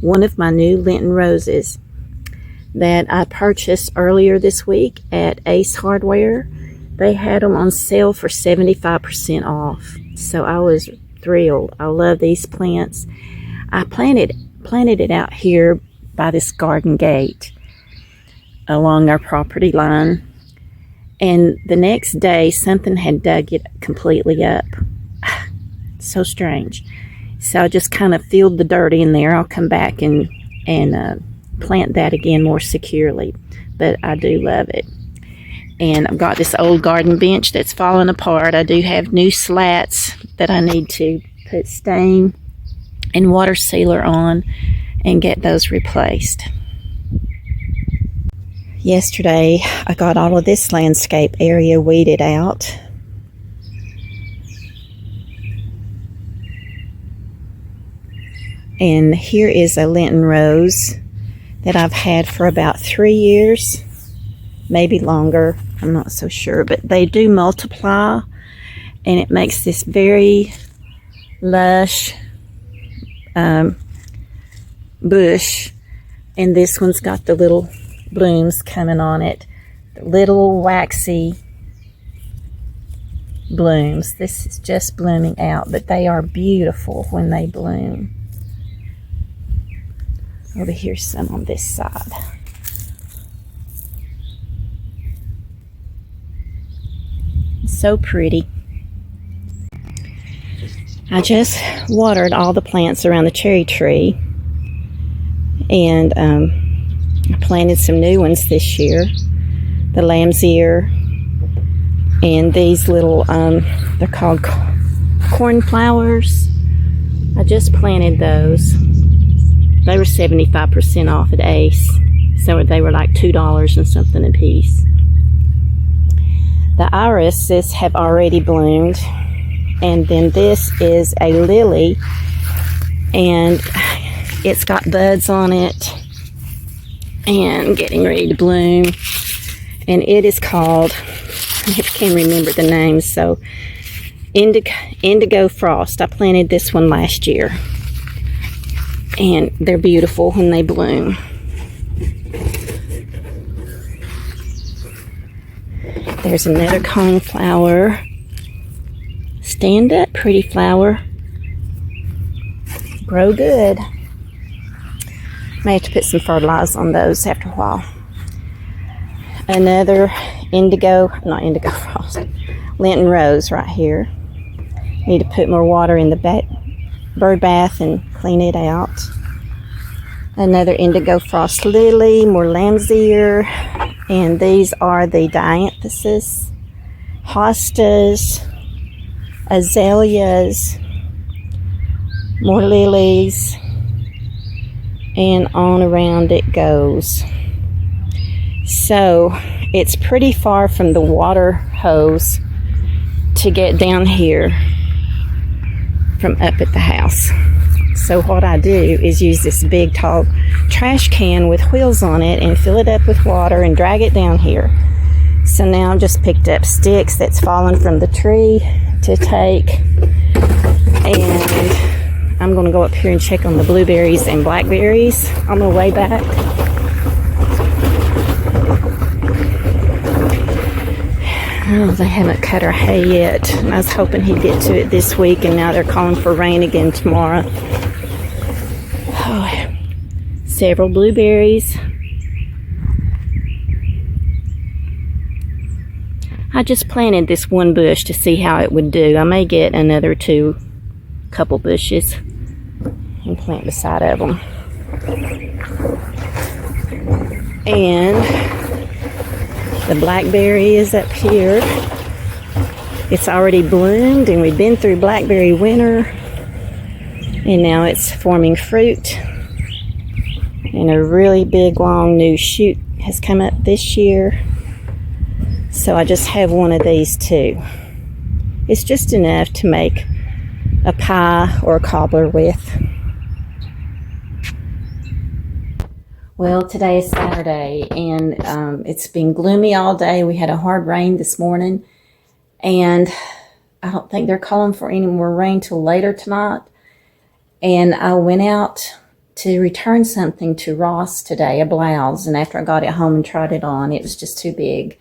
one of my new Lenten roses that I purchased earlier this week at Ace Hardware. They had them on sale for 75% off. So I was thrilled. I love these plants. I planted it out here by this garden gate along our property line. And the next day, something had dug it completely up. So strange. So I just kind of filled the dirt in there. I'll come back and plant that again more securely. But I do love it. And I've got this old garden bench that's falling apart. I do have new slats that I need to put stain and water sealer on and get those replaced. Yesterday, I got all of this landscape area weeded out. And here is a Lenten rose that I've had for about 3 years, maybe longer. I'm not so sure, but they do multiply, and it makes this very lush bush. And this one's got the little blooms coming on it, the little waxy blooms. This is just blooming out, but they are beautiful when they bloom. Over here's some on this side. So pretty. I just watered all the plants around the cherry tree, and I planted some new ones this year. The lamb's ear and these little, they're called cornflowers. I just planted those. They were 75% off at Ace, so they were like $2 and something a piece. The irises have already bloomed, and then this is a lily, and it's got buds on it and getting ready to bloom. And it is called, I can't remember the name, so Indigo Frost. I planted this one last year, and they're beautiful when they bloom. There's another coneflower. Stand up, pretty flower. Grow good. May have to put some fertilizer on those after a while. Another not indigo frost, Lenten rose right here. Need to put more water in the bird bath and clean it out. Another indigo frost lily, more lamb's ear, and these are the dianthus, hostas, azaleas, more lilies, and on around it goes. So it's pretty far from the water hose to get down here from up at the house. So what I do is use this big tall trash can with wheels on it and fill it up with water and drag it down here. So now I've just picked up sticks that's fallen from the tree to take, and I'm going to go up here and check on the blueberries and blackberries on my way back. Oh, they haven't cut our hay yet. I was hoping he'd get to it this week, and now they're calling for rain again tomorrow. Oh, several blueberries. I just planted this one bush to see how it would do. I may get another couple bushes and plant beside of them. And the blackberry is up here. It's already bloomed, and we've been through blackberry winter, and now it's forming fruit. And a really big long new shoot has come up this year. So I just have one of these too. It's just enough to make a pie or a cobbler with. Well, today is Saturday, and it's been gloomy all day. We had a hard rain this morning, and I don't think they're calling for any more rain till later tonight. And I went out to return something to Ross today, a blouse, and after I got it home and tried it on, it was just too big.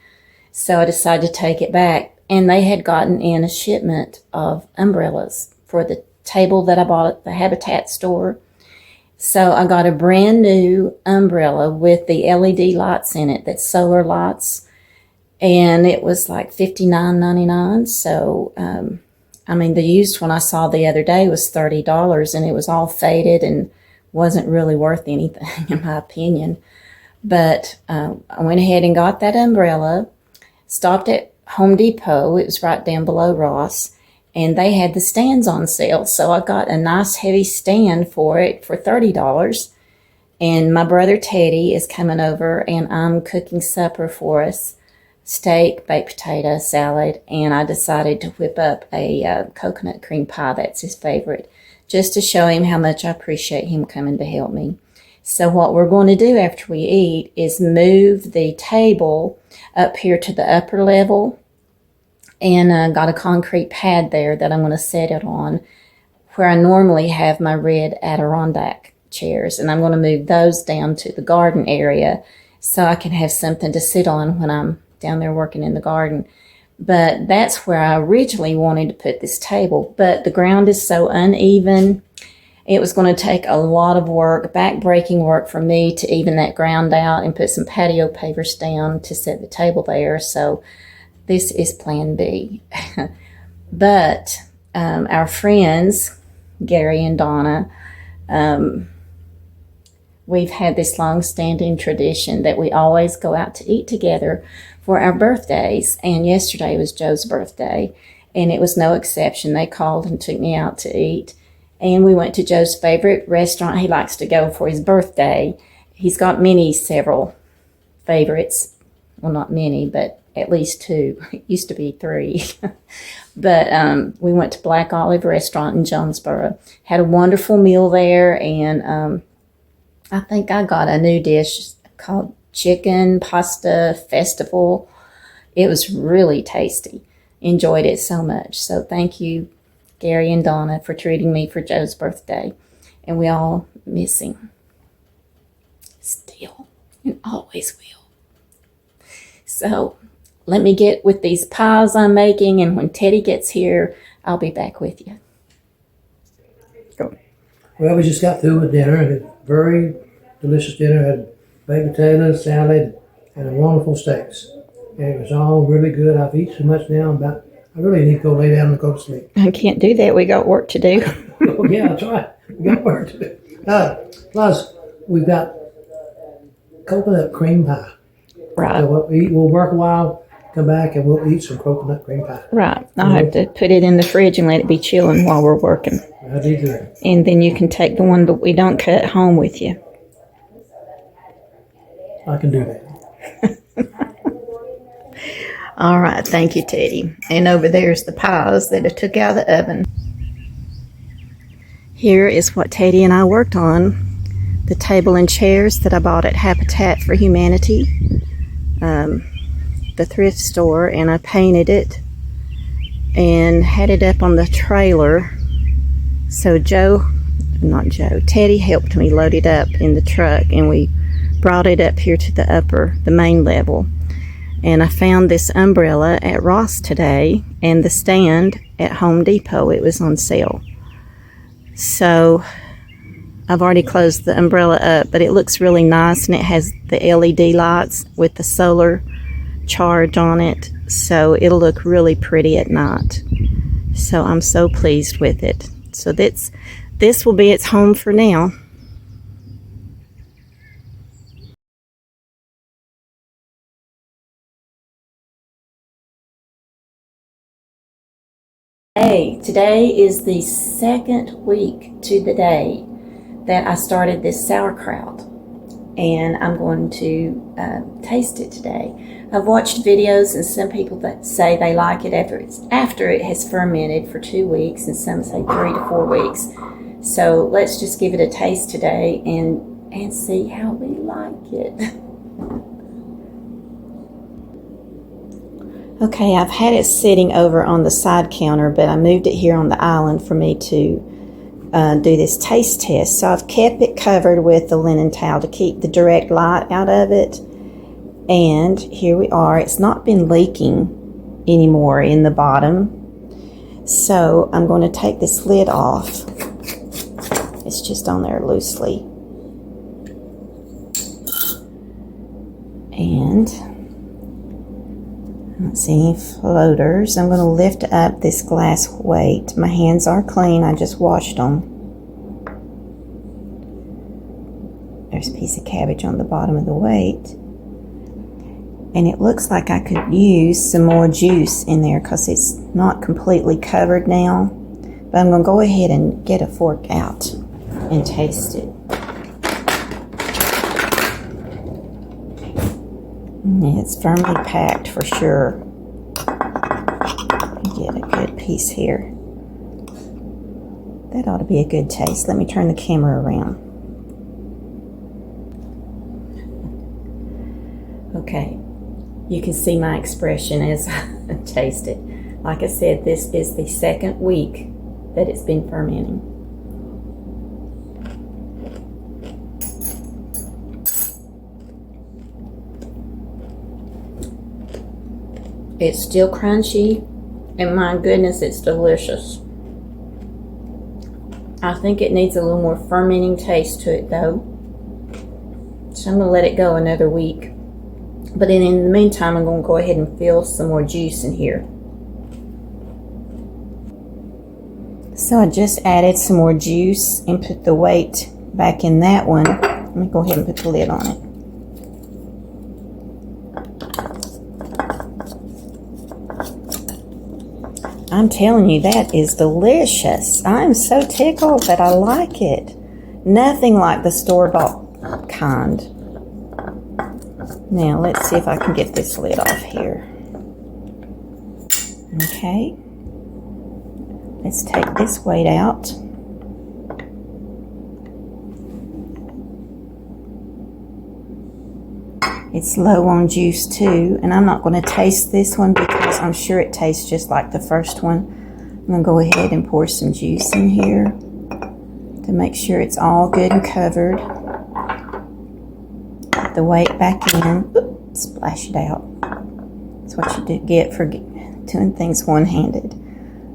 So I decided to take it back, and they had gotten in a shipment of umbrellas for the table that I bought at the Habitat store. So I got a brand new umbrella with the LED lights in it, that's solar lights, and it was like $59.99. So, I mean, the used one I saw the other day was $30, and it was all faded and wasn't really worth anything, in my opinion. But I went ahead and got that umbrella, stopped at Home Depot. It was right down below Ross, and they had the stands on sale. So I got a nice heavy stand for it for $30. And my brother Teddy is coming over, and I'm cooking supper for us. Steak, baked potato, salad, and I decided to whip up a coconut cream pie. That's his favorite, just to show him how much I appreciate him coming to help me. So what we're going to do after we eat is move the table up here to the upper level, and got a concrete pad there that I'm going to set it on, where I normally have my red Adirondack chairs, and I'm going to move those down to the garden area so I can have something to sit on when I'm down there working in the garden. But that's where I originally wanted to put this table, but the ground is so uneven. It was going to take a lot of work, back-breaking work for me to even that ground out and put some patio pavers down to set the table there. So this is plan B. But our friends, Gary and Donna, we've had this long-standing tradition that we always go out to eat together for our birthdays. And yesterday was Joe's birthday, and it was no exception. They called and took me out to eat. And we went to Joe's favorite restaurant he likes to go for his birthday. He's got several favorites. Well, not many, but at least two. It used to be three. But we went to Black Olive Restaurant in Jonesboro. Had a wonderful meal there, and I think I got a new dish called Chicken Pasta Festival. It was really tasty. Enjoyed it so much. So thank you, Gary and Donna, for treating me for Joe's birthday. And we all miss him. Still, and always will. So let me get with these pies I'm making, and when Teddy gets here, I'll be back with you. Go. Well, we just got through with dinner. Had a very delicious dinner. Had baked potatoes, salad, and wonderful steaks. And it was all really good. I've eaten so much now, I really need to go lay down and go to sleep. I can't do that. We got work to do. Oh, yeah, that's right. We got work to do. Plus, we've got coconut cream pie. Right. So we'll work a while, come back, and we'll eat some coconut cream pie. Right. I'll have to put it in the fridge and let it be chilling while we're working. I do that. And then you can take the one that we don't cut home with you. I can do that. All right. Thank you, Teddy. And over there's the pies that I took out of the oven. Here is what Teddy and I worked on. The table and chairs that I bought at Habitat for Humanity, the thrift store, and I painted it and had it up on the trailer. So Teddy helped me load it up in the truck, and we brought it up here to the main level. And I found this umbrella at Ross today, and the stand at Home Depot. It was on sale. So I've already closed the umbrella up, but it looks really nice, and it has the LED lights with the solar charge on it, so it'll look really pretty at night. So I'm so pleased with it. So this will be its home for now. Hey, today is the second week to the day that I started this sauerkraut, and I'm going to taste it today. I've watched videos, and some people that say they like it after it has fermented for 2 weeks, and some say 3 to 4 weeks. So let's just give it a taste today and see how we like it. Okay, I've had it sitting over on the side counter, but I moved it here on the island for me to do this taste test. So I've kept it covered with the linen towel to keep the direct light out of it. And here we are. It's not been leaking anymore in the bottom. So I'm going to take this lid off. It's just on there loosely. And I don't see any floaters. I'm going to lift up this glass weight. My hands are clean. I just washed them. There's a piece of cabbage on the bottom of the weight. And it looks like I could use some more juice in there because it's not completely covered now. But I'm going to go ahead and get a fork out and taste it. It's firmly packed for sure. Get a good piece here. That ought to be a good taste. Let me turn the camera around. Okay, you can see my expression as I taste it. Like I said, this is the second week that it's been fermenting. It's still crunchy, and my goodness, it's delicious. I think it needs a little more fermenting taste to it though. So I'm going to let it go another week. But then in the meantime, I'm going to go ahead and fill some more juice in here. So I just added some more juice and put the weight back in that one. Let me go ahead and put the lid on it. I'm telling you, that is delicious. I'm so tickled that I like it. Nothing like the store-bought kind. Now, let's see if I can get this lid off here. Okay. Let's take this weight out. It's low on juice too, and I'm not going to taste this one because I'm sure it tastes just like the first one. I'm going to go ahead and pour some juice in here to make sure it's all good and covered. Put the weight back in. Oops, splash it out. That's what you get for doing things one-handed.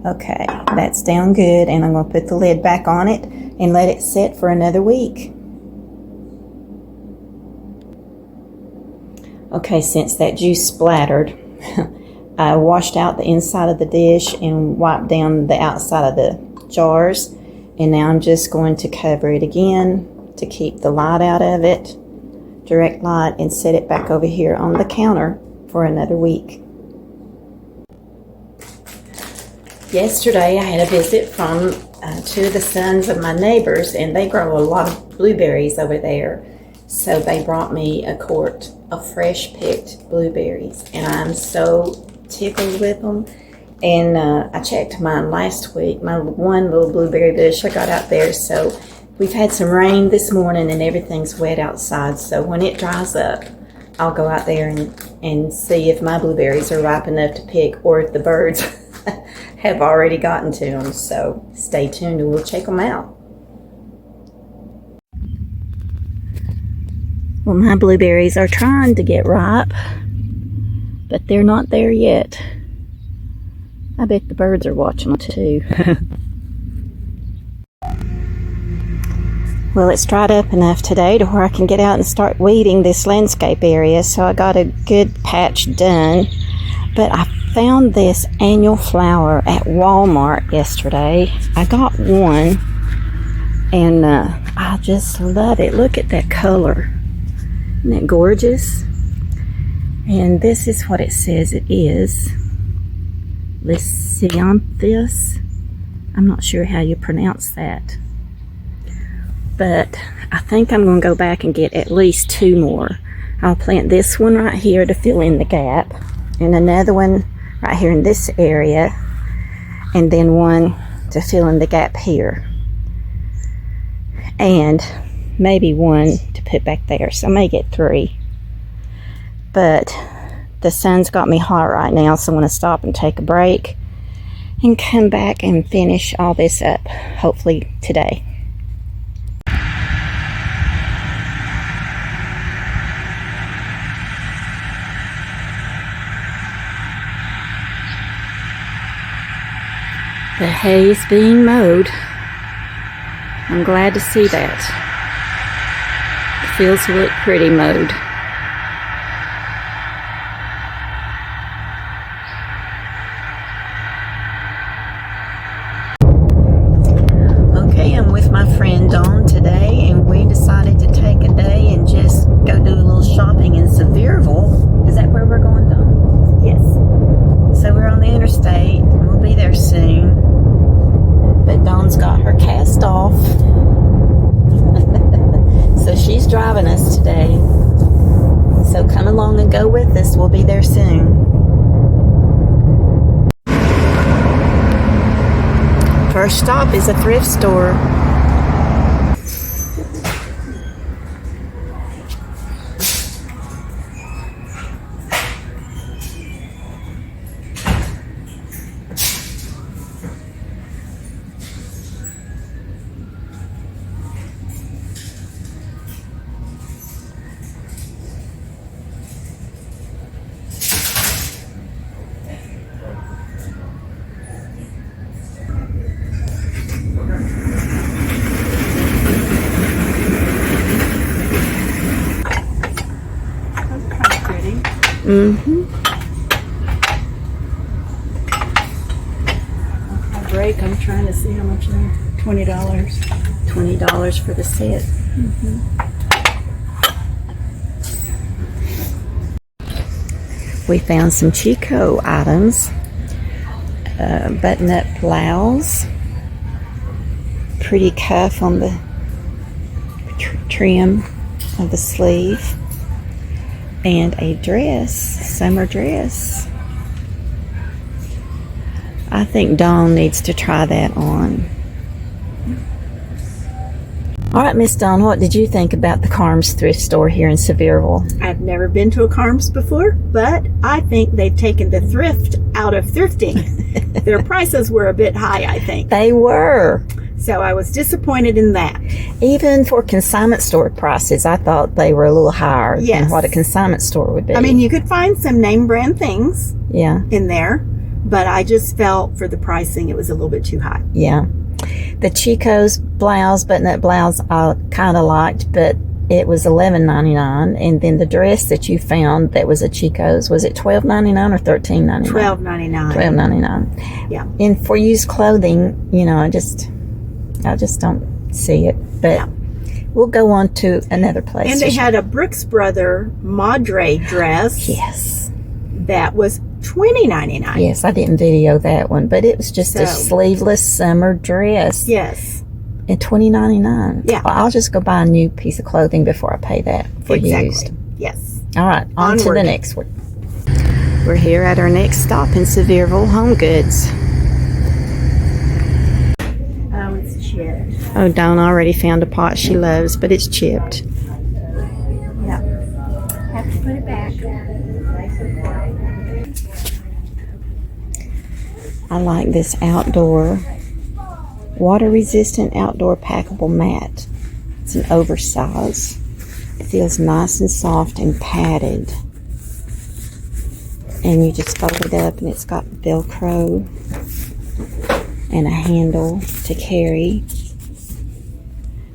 Okay, that's down good, and I'm going to put the lid back on it and let it sit for another week. Okay, since that juice splattered, I washed out the inside of the dish and wiped down the outside of the jars. And now I'm just going to cover it again to keep the light out of it, direct light, and set it back over here on the counter for another week. Yesterday I had a visit from two of the sons of my neighbors, and they grow a lot of blueberries over there. So they brought me a quart of fresh picked blueberries, and I'm so tickled with them. And I checked mine last week, my one little blueberry bush I got out there. So we've had some rain this morning and everything's wet outside. So when it dries up, I'll go out there and see if my blueberries are ripe enough to pick, or if the birds have already gotten to them. So stay tuned and we'll check them out. Well, my blueberries are trying to get ripe, but they're not there yet. I bet the birds are watching them too. Well, it's dried up enough today to where I can get out and start weeding this landscape area, so I got a good patch done. But I found this annual flower at Walmart yesterday. I got one, and I just love it. Look at that color. Isn't that gorgeous? And this is what it says it is. Lysianthus. I'm not sure how you pronounce that. But I think I'm going to go back and get at least two more. I'll plant this one right here to fill in the gap, and another one right here in this area, and then one to fill in the gap here. And maybe one to put back there, so I may get three. But the sun's got me hot right now, so I'm going to stop and take a break, and come back and finish all this up, hopefully today. The hay is being mowed. I'm glad to see that. The fields look pretty mowed. Okay, I'm with my friend Dawn today, and we decided to take a day and just go do a little shopping in Sevierville. Is that where we're going, Dawn? Yes. So we're on the interstate, and we'll be there soon. But Dawn's got her cast off. So she's driving us today. So come along and go with us. We'll be there soon. First stop is a thrift store. Mm-hmm. Break. I'm trying to see how much now. $20. $20 for the set. Mm-hmm. We found some Chico items. Button-up blouse. Pretty cuff on the trim of the sleeve. And a dress, summer dress. I think Dawn needs to try that on. All right, Miss Dawn, what did you think about the Carms thrift store here in Sevierville? I've never been to a Carms before, but I think they've taken the thrift out of thrifting. Their prices were a bit high, I think. They were. So I was disappointed in that. Even for consignment store prices, I thought they were a little higher Yes. than what a consignment store would be. I mean, you could find some name brand things yeah, in there, but I just felt for the pricing it was a little bit too high. yeah. The Chico's blouse, button-up blouse, I kind of liked, but it was $11.99. And then the dress that you found that was a Chico's, was it $12.99 or $13.99? $12.99. $12.99. Yeah. And for used clothing, you know, I just don't see it. But Yeah. we'll go on to another place. And they had a Brooks Brother Madre dress yes, that was $20.99. yes. I didn't video that one, but it was just a So- sleeveless summer dress Yes. at $20.99. Yeah. Well, I'll just go buy a new piece of clothing before I pay that for Exactly. used. Yes. All right, on to the Onward. next one. We're here at our next stop in Sevierville, Home Goods. Oh, it's chipped. Oh, Dawn already found a pot she loves, but it's chipped. Yeah. Have to put it back. I like this outdoor, water-resistant outdoor packable mat. It's an oversize. It feels nice and soft and padded. And you just fold it up and it's got Velcro and a handle to carry.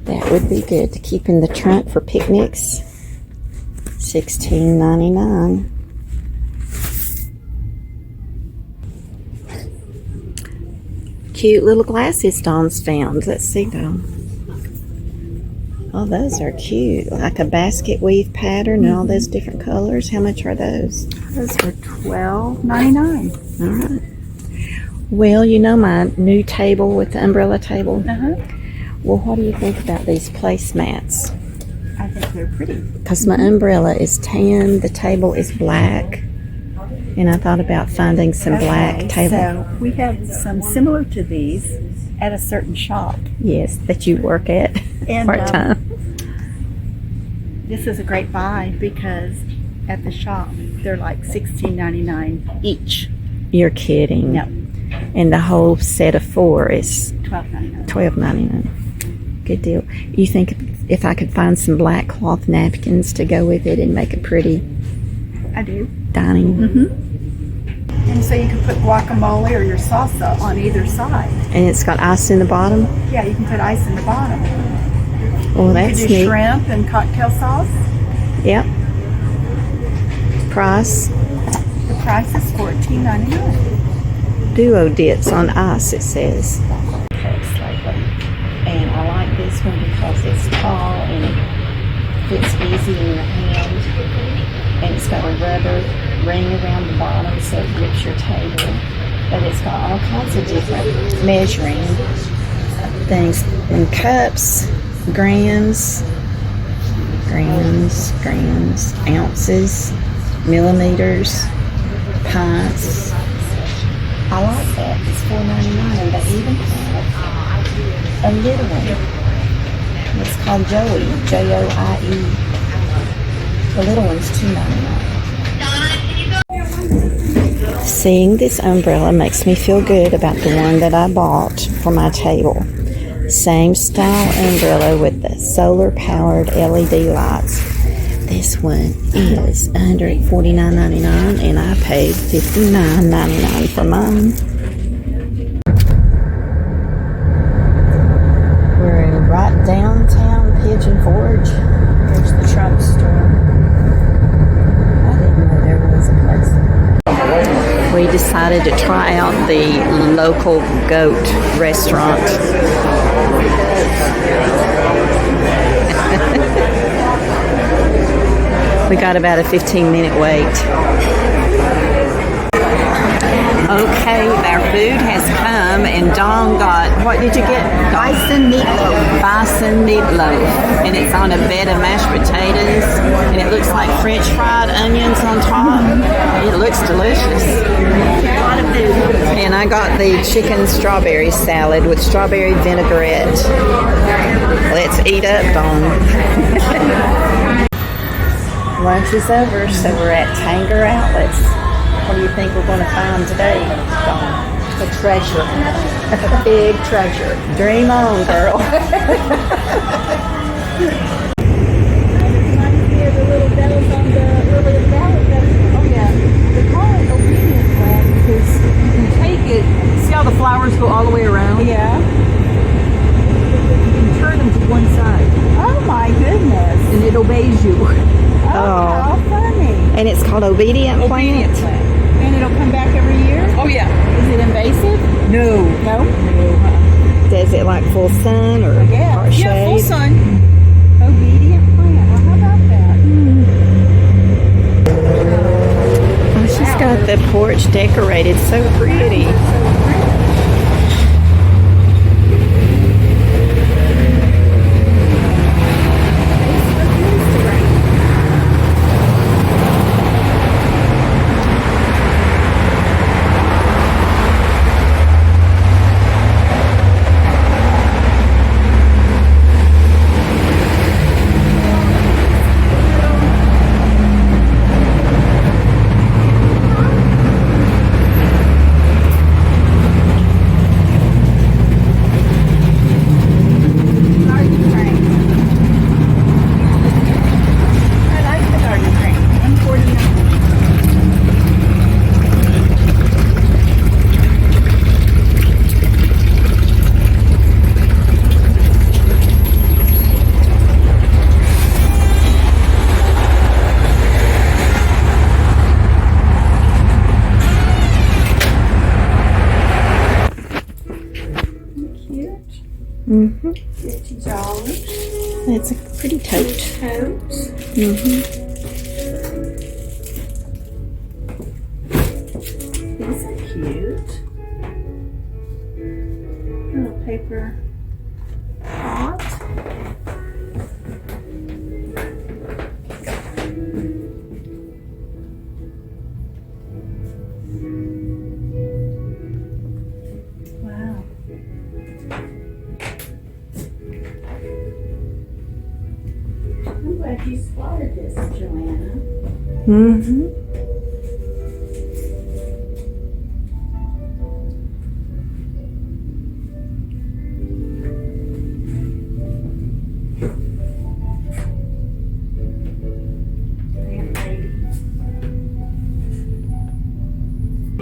That would be good to keep in the trunk for picnics. $16.99. Cute little glasses Dawn's found. Let's see, Dawn. Oh, those are cute. Like a basket weave pattern and all those different colors. How much are those? Those were $12.99. All right. Well, you know my new table with the umbrella table? Uh-huh. Well, what do you think about these placemats? I think they're pretty. Because my umbrella is tan, the table is black, and I thought about finding some black table. So we have some similar to these at a certain shop. Yes, that you work at And, part-time. This is a great buy because at the shop they're like $16.99 each. You're kidding. No. And the whole set of 4 is $12.99. $12.99. Good deal. You think if I could find some black cloth napkins to go with it and make a pretty I do. dining? And so you can put guacamole or your salsa on either side. And it's got ice in the bottom? Yeah, you can put ice in the bottom. Well, You that's could do neat. shrimp and cocktail sauce. Yep. Price? The price is $14.99. Duo dips on ice, it says. And I like this one because it's tall and it fits easy in your hand. And it's got a rubber ring around the bottom so it grips your table. But it's got all kinds of different measuring things. And cups, grams, ounces, millimeters, pints. I like that. It's $4.99, and they even have a little one. It's called Joey, Joie. The little one's $2.99. Seeing this umbrella makes me feel good about the one that I bought for my table. Same style umbrella with the solar-powered LED lights. This one is $149.99, and I paid $59.99 for mine. We're in right downtown Pigeon Forge. There's the Trump store. I didn't know there was a place like that. We decided to try out the local goat restaurant. We got about a 15-minute wait. Okay, our food has come, and Dawn got, what did you get? Bison meatloaf. Bison meatloaf, and it's on a bed of mashed potatoes, and it looks like French fried onions on top. It looks delicious. A lot of food. And I got the chicken strawberry salad with strawberry vinaigrette. Let's eat up, Dawn. Lunch is over, so we're at Tanger Outlets. What do you think we're going to find today, Dawn? A treasure. A big treasure. Dream on, girl. The flowers go all the way around. Yeah. You can turn them to one side Oh my goodness. and it obeys you. Oh, how funny. And it's called Obedient Plant. And it'll come back every year? Oh yeah. Is it invasive? No. No. Does it like full sun or guess. part Yeah, full shade? sun. Obedient plant. Well, how about that? Oh, she's got the porch decorated so pretty. $50. It's a pretty tote. Tote. Mm-hmm. These are cute. Little paper pot. Wow. I'm glad you spotted this, Joanna. Mm-hmm.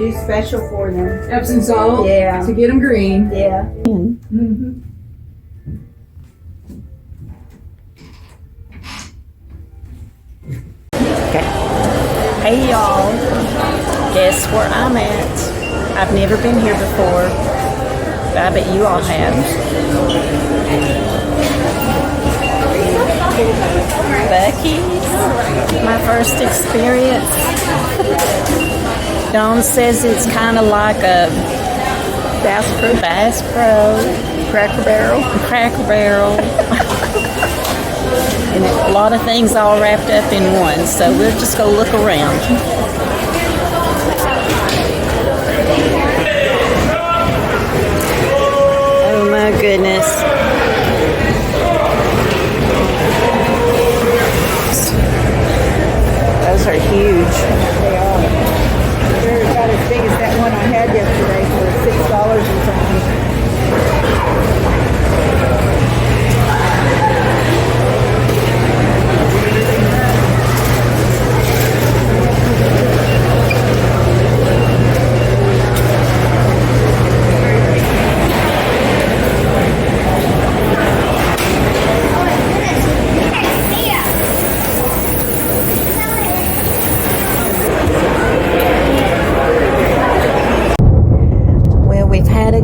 do special for them. Epsom salt. Yeah. To get them green. Yeah. Mm-hmm. Hey y'all, guess where I'm at? I've never been here before, but I bet you all have. Buc-ee's, my first experience. Dawn says it's kind of like a Bass Pro, Cracker Barrel. And a lot of things all wrapped up in one, so we'll just go look around. Oh my goodness. Those are huge. They are. They're about as big as that one I had yesterday for $6 and something.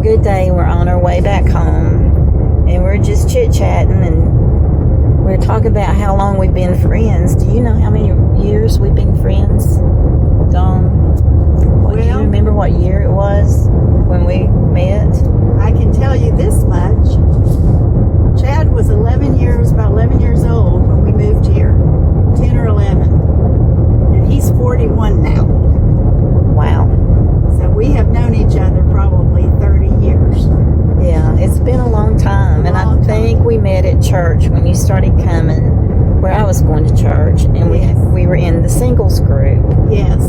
Good day. We're on our way back home and we're just chit-chatting and we're talking about how long we've been friends. Do you know how many years we've been friends, Dawn? Do you remember what year it was when we met? I can tell you this much. Chad was about 11 years old when we moved here. 10 or 11. And he's 41 now. Wow. So we have known each other probably 30 years. Yeah, it's been a long time. And I think we met at church when you started coming, where I was going to church. And we were in the singles group. Yes.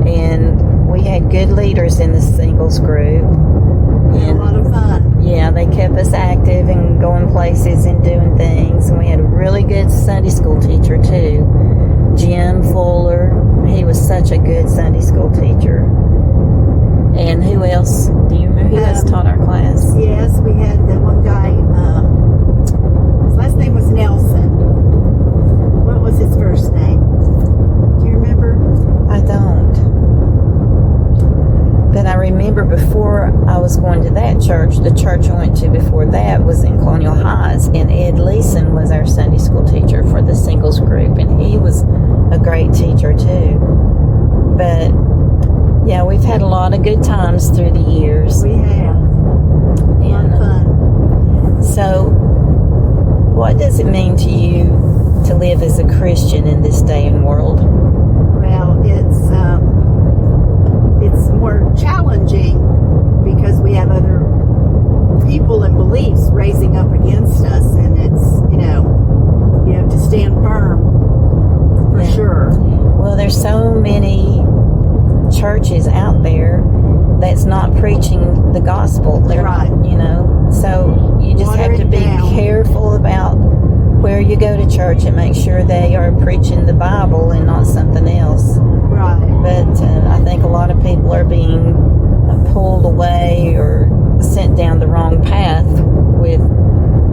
And we had good leaders in the singles group. And a lot of fun. Yeah, they kept us active and going places and doing things. And we had a really good Sunday school teacher too, Jim Fuller. He was such a good Sunday school teacher. And who else? Do you remember who else taught our class? Yes, we had the one guy, his last name was Nelson. What was his first name? Do you remember? I don't. But I remember before I was going to that church, the church I went to before that was in Colonial Heights, and Ed Leeson was our Sunday school teacher for the singles group, and he was a great teacher too. But yeah, we've had a lot of good times through the years. We have. A lot of fun. So, what does it mean to you to live as a Christian in this day and world? Well, it's more challenging because we have other people and beliefs raising up against us, and it's, you have to stand firm for sure. Well, there's so many churches out there that's not preaching the gospel. They're right. So you just have to be careful about where you go to church and make sure they are preaching the Bible and not something else. Right. But I think a lot of people are being pulled away or sent down the wrong path with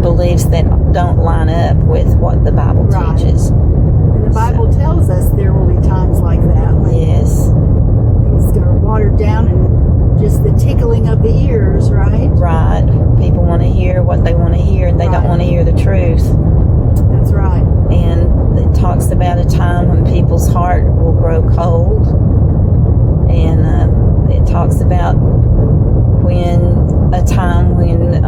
beliefs that don't line up with what the Bible teaches. And the Bible tells us there will be times like that. Yes. Things are watered down and just the tickling of the ears, right? Right. People want to hear what they want to hear, and they don't want to hear the truth. That's right. And it talks about a time when people's heart will grow cold. And it talks about a time when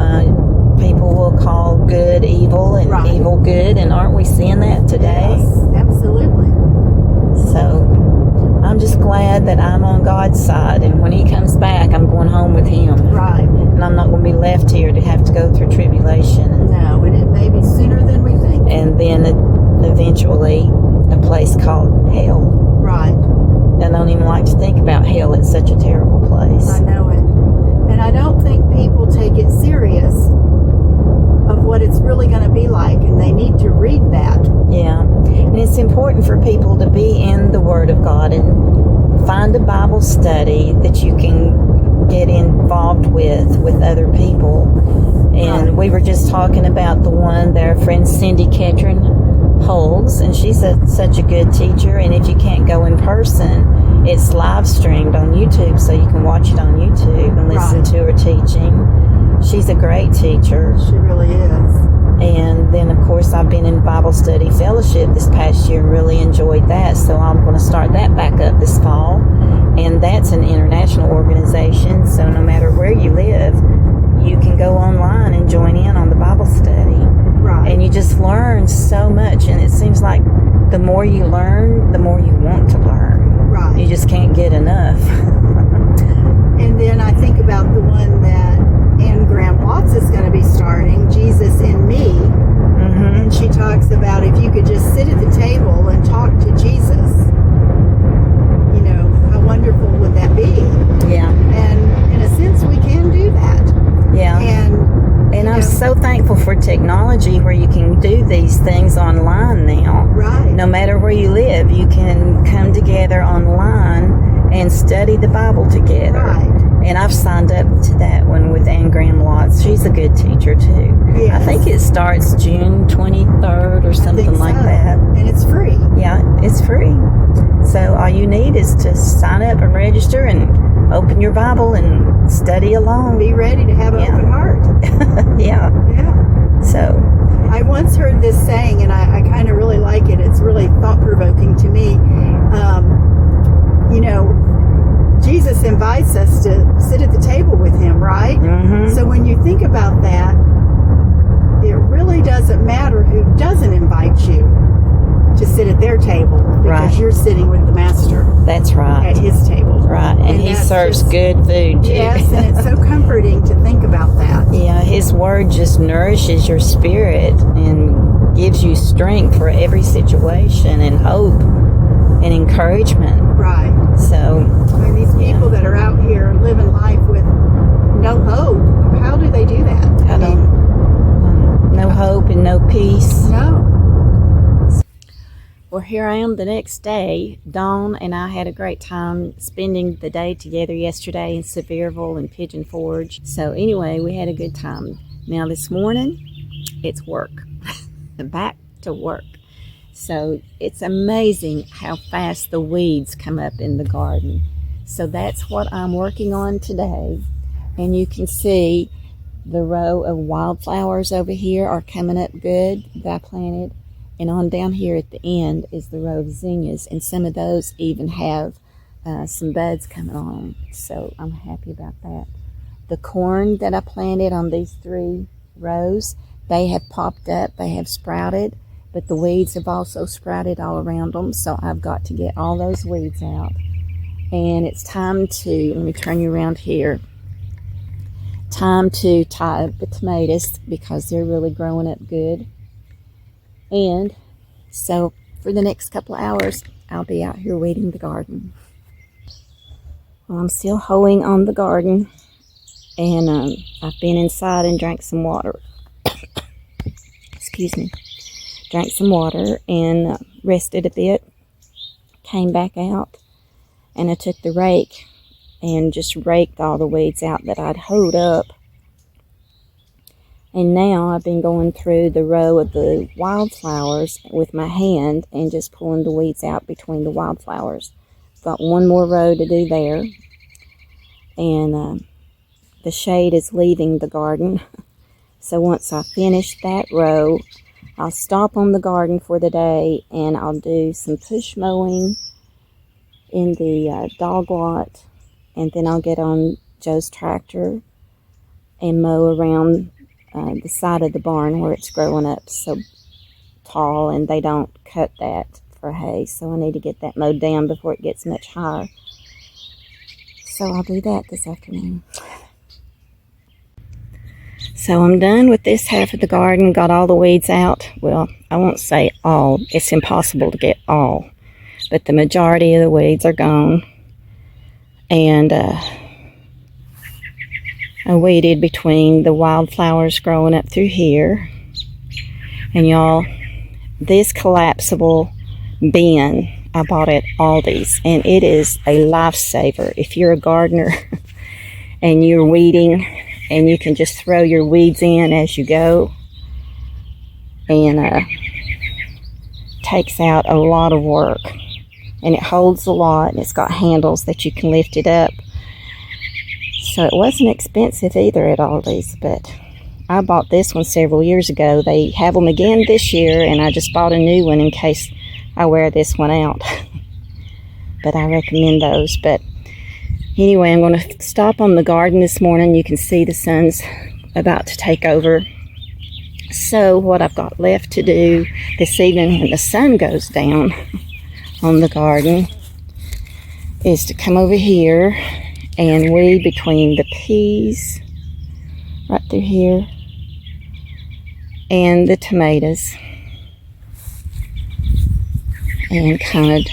people will call good evil and evil good. And aren't we seeing that today? Yes, absolutely. So I'm just glad that I'm on God's side. And when He comes back, I'm going home with Him. Right. And I'm not going to be left here to have to go through tribulation. No, and it may be sooner than we think. And then eventually a place called hell. Right. I don't even like to think about hell. It's such a terrible place. I know it. And I don't think people take it serious of what it's really going to be like, and they need to read that. Yeah. And it's important for people to be in the Word of God and find find a Bible study that you can get involved with other people. And we were just talking about the one that our friend Cindy Ketron holds, and she's such a good teacher. And if you can't go in person, it's live streamed on YouTube, so you can watch it on YouTube and listen to her teaching. She's a great teacher. She really is. And then, of course, I've been in Bible Study Fellowship this past year and really enjoyed that. So I'm going to start that back up this fall. And that's an international organization. So no matter where you live, you can go online and join in on the Bible study. Right. And you just learn so much. And it seems like the more you learn, the more you want to learn. Right. You just can't get enough. And then I think about the one that Lotz is going to be starting, Jesus in Me. Mm-hmm. And she talks about if you could just sit at the table and talk to Jesus, you know, how wonderful would that be? Yeah. And in a sense, we can do that. Yeah. And I'm so thankful for technology where you can do these things online now. Right. No matter where you live, you can come together online and study the Bible together. Right. And I've signed up to that one with Lotz. She's a good teacher too. Yes. I think it starts June 23rd or something like that. And it's free. Yeah, it's free. So all you need is to sign up and register and open your Bible and study along. Be ready to have an open heart. Yeah. Yeah. So I once heard this saying, and I kind of really like it. It's really thought-provoking to me. You know, Jesus invites us to sit at the table with him, right? Mm-hmm. So when you think about that, it really doesn't matter who doesn't invite you to sit at their table, because you're sitting with the master. That's right. At his table. Right. And he serves good food too. Yes, and it's so comforting to think about that. Yeah, his word just nourishes your spirit and gives you strength for every situation and hope and encouragement. Right. So, I mean, these people that are out here living life with no hope, how do they do that? no hope and no peace. No. Well, here I am the next day. Dawn and I had a great time spending the day together yesterday in Sevierville and Pigeon Forge. So anyway, we had a good time. Now this morning, it's work. Back to work. So it's amazing how fast the weeds come up in the garden. So that's what I'm working on today. And you can see the row of wildflowers over here are coming up good that I planted. And on down here at the end is the row of zinnias. And some of those even have some buds coming on. So I'm happy about that. The corn that I planted on these 3 rows, they have popped up. They have sprouted. But the weeds have also sprouted all around them. So I've got to get all those weeds out. And it's time to, let me turn you around here. Time to tie up the tomatoes because they're really growing up good. And so for the next couple of hours, I'll be out here weeding the garden. Well, I'm still hoeing on the garden. And I've been inside and drank some water. Excuse me. Drank some water and rested a bit. Came back out. And I took the rake and just raked all the weeds out that I'd hoed up. And now I've been going through the row of the wildflowers with my hand and just pulling the weeds out between the wildflowers. Got one more row to do there. And the shade is leaving the garden. So once I finish that row, I'll stop on the garden for the day and I'll do some push mowing in the dog lot. And then I'll get on Joe's tractor and mow around the side of the barn where it's growing up so tall, and they don't cut that for hay. So I need to get that mowed down before it gets much higher. So I'll do that this afternoon. So I'm done with this half of the garden, got all the weeds out. Well, I won't say all. It's impossible to get all. But the majority of the weeds are gone. And I weeded between the wildflowers growing up through here. And y'all, this collapsible bin I bought at Aldi's, and it is a lifesaver if you're a gardener and you're weeding, and you can just throw your weeds in as you go, and takes out a lot of work, and it holds a lot, and it's got handles that you can lift it up. So it wasn't expensive either at Aldi's, but I bought this one several years ago. They have them again this year, and I just bought a new one in case I wear this one out. But I recommend those. But anyway, I'm going to stop on the garden this morning. You can see the sun's about to take over. So what I've got left to do this evening when the sun goes down on the garden is to come over here and weed between the peas right through here and the tomatoes, and kind of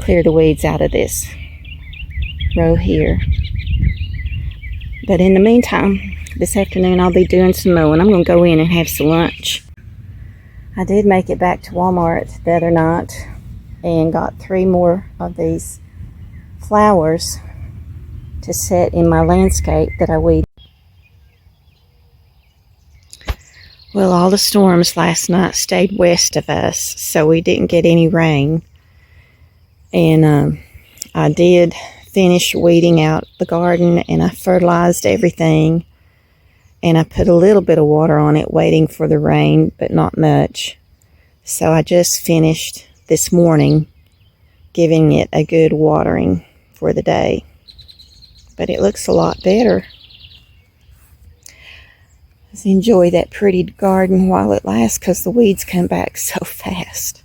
clear the weeds out of this row here. But in the meantime, this afternoon I'll be doing some mowing. I'm going to go in and have some lunch. I did make it back to Walmart the other night and got 3 more of these flowers to set in my landscape that I weed. Well, all the storms last night stayed west of us, so we didn't get any rain. And I did finish weeding out the garden, and I fertilized everything. And I put a little bit of water on it, waiting for the rain, but not much. So I just finished this morning giving it a good watering for the day. But it looks a lot better. Enjoy that pretty garden while it lasts, because the weeds come back so fast.